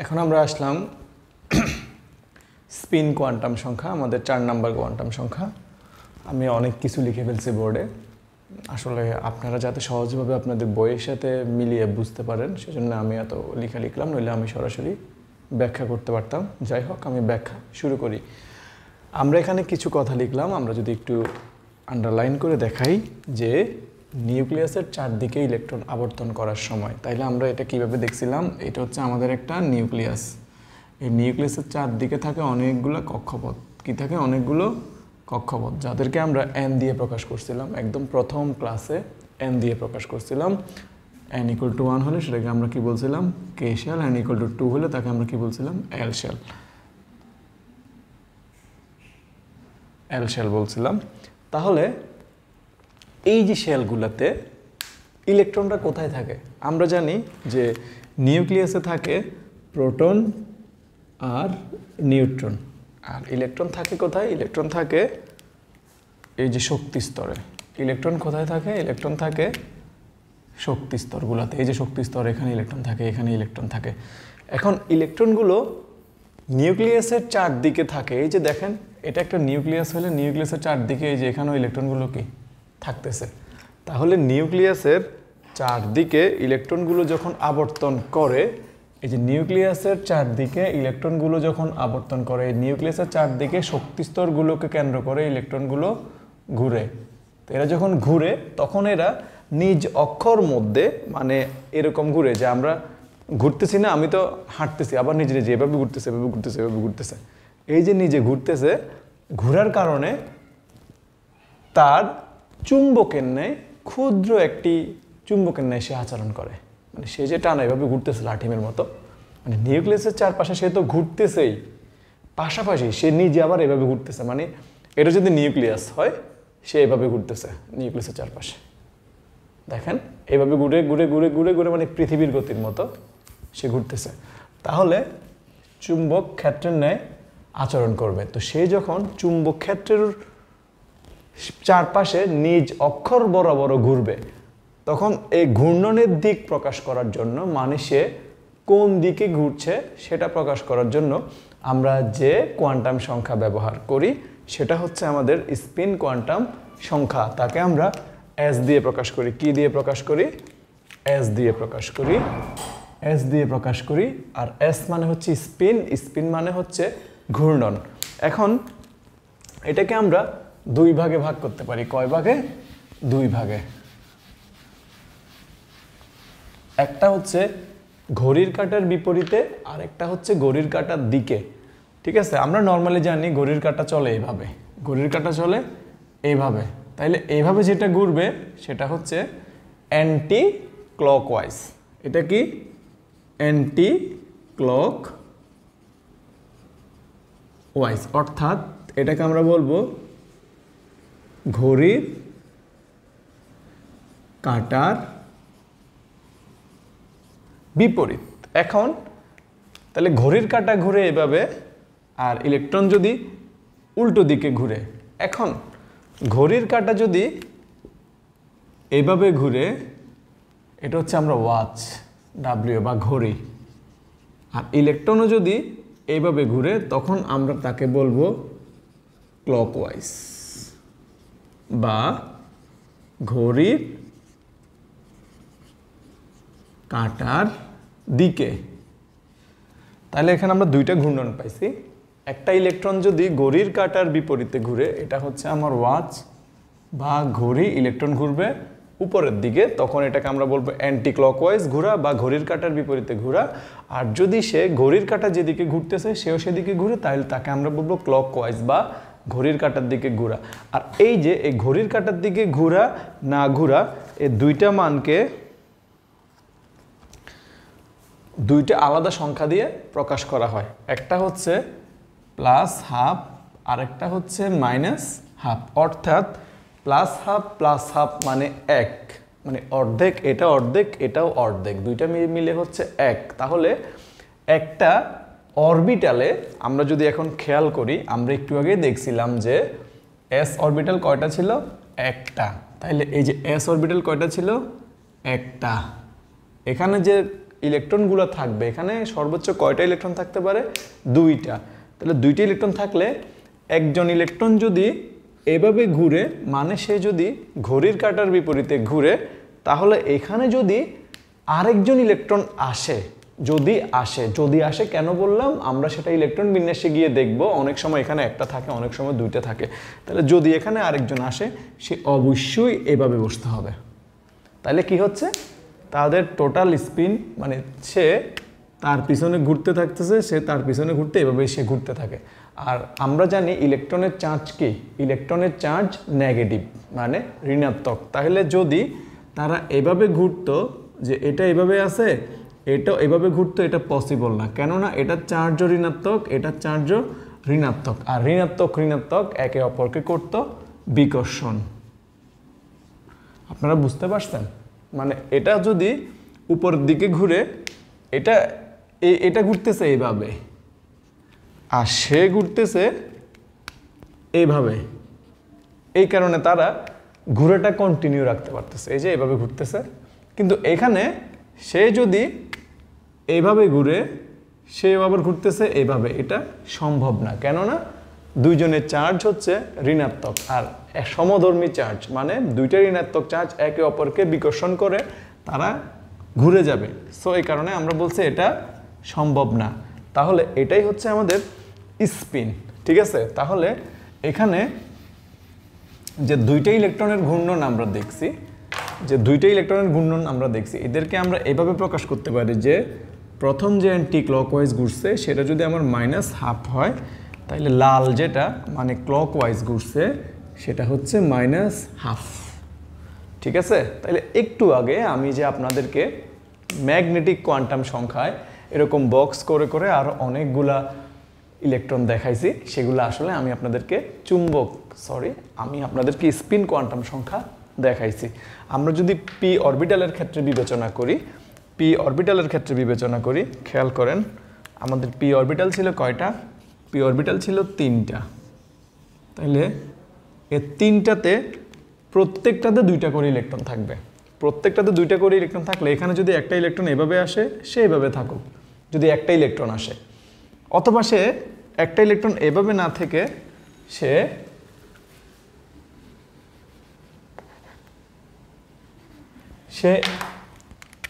এখন আমরা আসলাম spin quantum সংখ্যা, আমাদের 4 নাম্বার কোয়ান্টাম সংখ্যা। আমি অনেক কিছু লিখে ফেলছি বোর্ডে, আসলে আপনারা যাতে সহজভাবে আপনাদের বইয়ের সাথে মিলিয়ে বুঝতে পারেন সেজন্য আমি এত লেখা লিখলাম, নইলে আমি সরাসরি ব্যাখ্যা করতে পারতাম। যাই হোক, আমি ব্যাখ্যা শুরু করি। আমরা এখানে কিছু কথা লিখলাম, আমরা যদি একটু আন্ডারলাইন করে দেখাই যে নিউক্লিয়াসের চারদিকে ইলেকট্রন আবর্তন করার সময়, তাইলে আমরা এটা কিভাবে দেখছিলাম, এটা হচ্ছে আমাদের একটা নিউক্লিয়াস। এই নিউক্লিয়াসের চারদিকে থাকে অনেকগুলো কক্ষপথ। কি থাকে? অনেকগুলো কক্ষপথ, যাদেরকে আমরা এন দিয়ে প্রকাশ করছিলাম। একদম প্রথম ক্লাসে এন দিয়ে প্রকাশ করছিলাম। n = 1 হলে সেটাকে আমরা কি বলছিলাম? কে শেল। n = 2 হলে তাকে আমরা কি বলছিলাম? এল শেল। এল শেল বলছিলাম। তাহলে এই যে শেলগুলোতে ইলেকট্রনটা কোথায় থাকে? আমরা জানি যে নিউক্লিয়াসে থাকে প্রোটন আর নিউট্রন। আর ইলেকট্রন থাকে কোথায়? ইলেকট্রন থাকে এই যে শক্তি স্তরে। ইলেকট্রন কোথায় থাকে? ইলেকট্রন থাকে শক্তি স্তরগুলোতে। এই যে শক্তি স্তর, এখানে ইলেকট্রন থাকে, এখানে ইলেকট্রন থাকে। এখন ইলেকট্রনগুলো নিউক্লিয়াসের চারদিকে থাকে। এই যে দেখেন, এটা একটা নিউক্লিয়াস হলে নিউক্লিয়াসের চারদিকে এই যে এখানেও ইলেকট্রনগুলো কি থাকতেছে। তাহলে নিউক্লিয়াসের চারদিকে ইলেকট্রনগুলো যখন আবর্তন করে, এই যে নিউক্লিয়াসের চারদিকে ইলেকট্রনগুলো যখন আবর্তন করে, নিউক্লিয়াসের চারদিকে শক্তি স্তরগুলোকে কেন্দ্র করে ইলেকট্রনগুলো ঘুরে। তো এরা যখন ঘুরে তখন এরা নিজ অক্ষর মধ্যে, মানে এরকম ঘুরে যে আমরা ঘুরতেছি না, আমি তো হাঁটতেছি, আবার নিজে নিজে এভাবে ঘুরতেছে, এভাবে ঘুরতেছে, এভাবে ঘুরতেছে। এই যে নিজে ঘুরতেছে, ঘোরার কারণে তার চুম্বকের ন্যায়, ক্ষুদ্র একটি চুম্বকের ন্যায় সে আচরণ করে। মানে সে যে টানা এভাবে ঘুরতেছে লাঠিমের মতো, মানে নিউক্লিয়াসের চারপাশে সে তো ঘুরতেছেই, পাশাপাশি সে নিজে আবার এভাবে ঘুরতেছে। মানে এটা যদি নিউক্লিয়াস হয়, সে এভাবে ঘুরতেছে নিউক্লিয়াসের চারপাশে। দেখেন, এইভাবে ঘুরে ঘুরে ঘুরে ঘুরে ঘুরে, মানে পৃথিবীর গতির মতো সে ঘুরতেছে। তাহলে চুম্বক ক্ষেত্রের ন্যায় আচরণ করবে। তো সে যখন চুম্বক ক্ষেত্রের চারপাশে নিজ অক্ষর বরাবর ঘুরবে, তখন এই ঘূর্ণনের দিক প্রকাশ করার জন্য, মানে সে কোন দিকে ঘুরছে সেটা প্রকাশ করার জন্য আমরা যে কোয়ান্টাম সংখ্যা ব্যবহার করি সেটা হচ্ছে আমাদের স্পিন কোয়ান্টাম সংখ্যা। তাকে আমরা এস দিয়ে প্রকাশ করি। কি দিয়ে প্রকাশ করি? এস দিয়ে প্রকাশ করি। এস দিয়ে প্রকাশ করি। আর এস মানে হচ্ছে স্পিন, স্পিন মানে হচ্ছে ঘূর্ণন। এখন এটাকে আমরা দুই ভাগে ভাগ করতে পারি। কয় ভাগে? দুই ভাগে। একটা হচ্ছে ঘড়ির কাঁটার বিপরীতে, আর একটা হচ্ছে ঘড়ির কাঁটার দিকে। ঠিক আছে, আমরা নর্মালি জানি ঘড়ির কাঁটা চলে এইভাবে, ঘড়ির কাঁটা চলে এইভাবে। তাইলে এইভাবে যেটা ঘুরবে সেটা হচ্ছে অ্যান্টি ক্লকওয়াইজ। এটা কি? অ্যান্টি ক্লকওয়াইজ, অর্থাৎ এটাকে আমরা বলবো ঘড়ির কাঁটার বিপরীত। এখন তাহলে ঘড়ির কাঁটা ঘুরে এভাবে, আর ইলেকট্রন যদি উল্টো দিকে ঘুরে। এখন ঘড়ির কাঁটা যদি এভাবে ঘুরে, এটা হচ্ছে আমরা ওয়াচ, ডাব্লিউ বা ঘড়ি। আর ইলেকট্রনও যদি এইভাবে ঘুরে, তখন আমরা তাকে বলবো ক্লকওয়াইজ বা ঘড়ির কাঁটার দিকে। তাহলে এখানে আমরা দুইটা ঘূর্ণন পাইছি। একটা ইলেকট্রন যদি ঘড়ির কাঁটার বিপরীতে ঘুরে, এটা হচ্ছে আমার ওয়াচ বা ঘড়ি, ইলেকট্রন ঘুরবে উপরের দিকে, তখন এটাকে আমরা বলবো অ্যান্টি ক্লকওয়াইজ ঘোরা বা ঘড়ির কাঁটার বিপরীতে ঘোরা। আর যদি সে ঘড়ির কাঁটা যেদিকে ঘুরতেছে সেও সেদিকে ঘুরে, তাহলে তাকে আমরা বলবো ক্লকওয়াইজ বা ঘড়ির কাঁটার দিকে ঘোরা। আর এই যে এই ঘড়ির কাঁটার দিকে ঘোরা না ঘোরা, এই দুইটা মানকে দুইটা আলাদা সংখ্যা দিয়ে প্রকাশ করা হয়। একটা হচ্ছে +½ আর একটা হচ্ছে -½ অর্থাৎ +½ মানে 1, মানে অর্ধেক, এটা অর্ধেক, এটাও অর্ধেক, দুইটা মিলে হচ্ছে 1। তাহলে একটা অরবিটালে আমরা যদি এখন খেয়াল করি, আমরা একটু আগে দেখছিলাম যে এস অরবিটাল কয়টা ছিল? একটা। তাইলে এই যে এস অরবিটাল কয়টা ছিল? একটা। এখানে যে ইলেকট্রনগুলো থাকবে, এখানে সর্বোচ্চ কয়টা ইলেকট্রন থাকতে পারে? 2টা। তাহলে 2টা ইলেকট্রন থাকলে একজন ইলেকট্রন যদি এভাবে ঘুরে, মানে সে যদি ঘড়ির কাঁটার বিপরীতে ঘুরে, তাহলে এখানে যদি আরেকজন ইলেকট্রন আসে, যদি আসে কেন বললাম? আমরা সেটা ইলেকট্রন বিন্যাসে গিয়ে দেখব। অনেক সময় এখানে একটা থাকে, অনেক সময় 2টা থাকে। তাহলে যদি এখানে আরেকজন আসে, সে অবশ্যই এভাবে বসতে হবে। তাহলে কি হচ্ছে? তাদের টোটাল স্পিন, মানে সে তার পিছনে ঘুরতে থাকতেছে, সে তার পিছনে ঘুরতে এভাবে সে ঘুরতে থাকে। আর আমরা জানি ইলেকট্রনের চার্জ কি? ইলেকট্রনের চার্জ নেগেটিভ, মানে ঋণাত্মক। তাহলে যদি তারা এভাবে ঘুরতো, যে এটা এভাবে আছে, এটাও এভাবে ঘুরতো, এটা পসিবল না। কেননা এটার চার্জও ঋণাত্মক, এটার চার্জও ঋণাত্মক। আর ঋণাত্মক ঋণাত্মক একে অপরকে করত বিকর্ষণ। আপনারা বুঝতে পারছেন? মানে এটা যদি উপরের দিকে ঘুরে, এটা ঘুরতেছে এইভাবে, আর সে ঘুরতেছে এইভাবে। এই কারণে তারা ঘুরেটা কন্টিনিউ রাখতে পারতেছে, এই যে এভাবে ঘুরতেছে। কিন্তু এখানে সে যদি এইভাবে ঘুরে, সে আবার ঘুরতেছে এইভাবে, এটা সম্ভব না। কেননা দুইজনের চার্জ হচ্ছে ঋণাত্মক, আর সমধর্মী চার্জ, মানে 2টা ঋণাত্মক চার্জ একে অপরকে বিকর্ষণ করে তারা ঘুরে যাবে। সো এই কারণে আমরা বলছি এটা সম্ভব না। তাহলে এটাই হচ্ছে আমাদের স্পিন, ঠিক আছে? তাহলে এখানে যে 2টা ইলেকট্রনের ঘূর্ণন আমরা দেখছি, এদেরকে আমরা এভাবে প্রকাশ করতে পারি যে প্রথম যে অ্যান্টি ক্লকওয়াইজ ঘুরছে সেটা যদি আমার -12 হয়, তাইলে লাল যেটা মানে ক্লকওয়াইজ ঘুরছে সেটা হচ্ছে -12। ঠিক আছে? তাইলে একটু আগে আমি যে আপনাদেরকে ম্যাগনেটিক কোয়ান্টাম সংখ্যায় এরকম বক্স করে করে আর অনেকগুলা ইলেকট্রন দেখাইছি, সেগুলো আসলে আমি আপনাদেরকে স্পিন কোয়ান্টাম সংখ্যা দেখাইছি। আমরা যদি পি অরবিটালের ক্ষেত্রে বিবেচনা করি, খেয়াল করেন আমাদের পি অরবিটাল ছিল কয়টা? পি অরবিটাল ছিল 3টা। তাইলে এই 3টাতে প্রত্যেকটাতে 2টা করে ইলেকট্রন থাকবে। থাকলে এখানে যদি একটা ইলেকট্রন এভাবে আসে, সে এভাবে থাকুক, যদি একটা ইলেকট্রন আসে। অথবা সে একটা ইলেকট্রন এভাবে না থেকে সে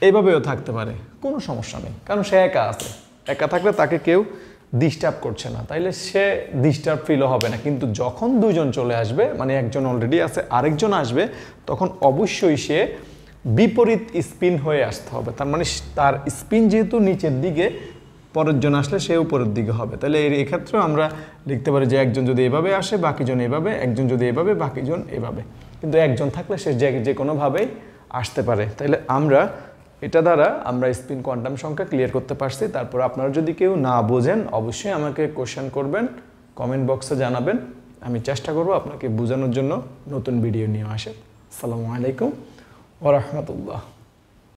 এইভাবেও থাকতে পারে, কোনো সমস্যা নেই। কারণ সে একা থাকলে তাকে কেউ ডিস্টার্ব করছে না, তাইলে সে ডিস্টার্ব ফিলও হবে না। কিন্তু যখন 2জন চলে আসবে, মানে একজন অলরেডি আছে, আরেকজন আসবে, তখন অবশ্যই সে বিপরীত স্পিন হয়ে আসতে হবে। তার মানে তার স্পিন যেহেতু নিচের দিকে, পরের জন আসলে সে উপরের দিকে হবে। তাহলে এই ক্ষেত্রেও আমরা লিখতে পারি যে একজন যদি এভাবে আসে, বাকিজন এভাবে, একজন যদি এভাবে, বাকিজন এভাবে। কিন্তু একজন থাকলে সে যে কোনোভাবেই আসতে পারে। তাহলে এটা দ্বারা আমরা স্পিন কোয়ান্টাম সংখ্যা ক্লিয়ার করতে পারছি। তারপর আপনারা যদি কেউ না বোঝেন, অবশ্যই আমাকে কোশ্চেন করবেন, কমেন্ট বক্সে জানাবেন। আমি চেষ্টা করব আপনাকে বোঝানোর জন্য নতুন ভিডিও নিয়ে আসে। আসসালামু আলাইকুম ওয়া রাহমাতুল্লাহ।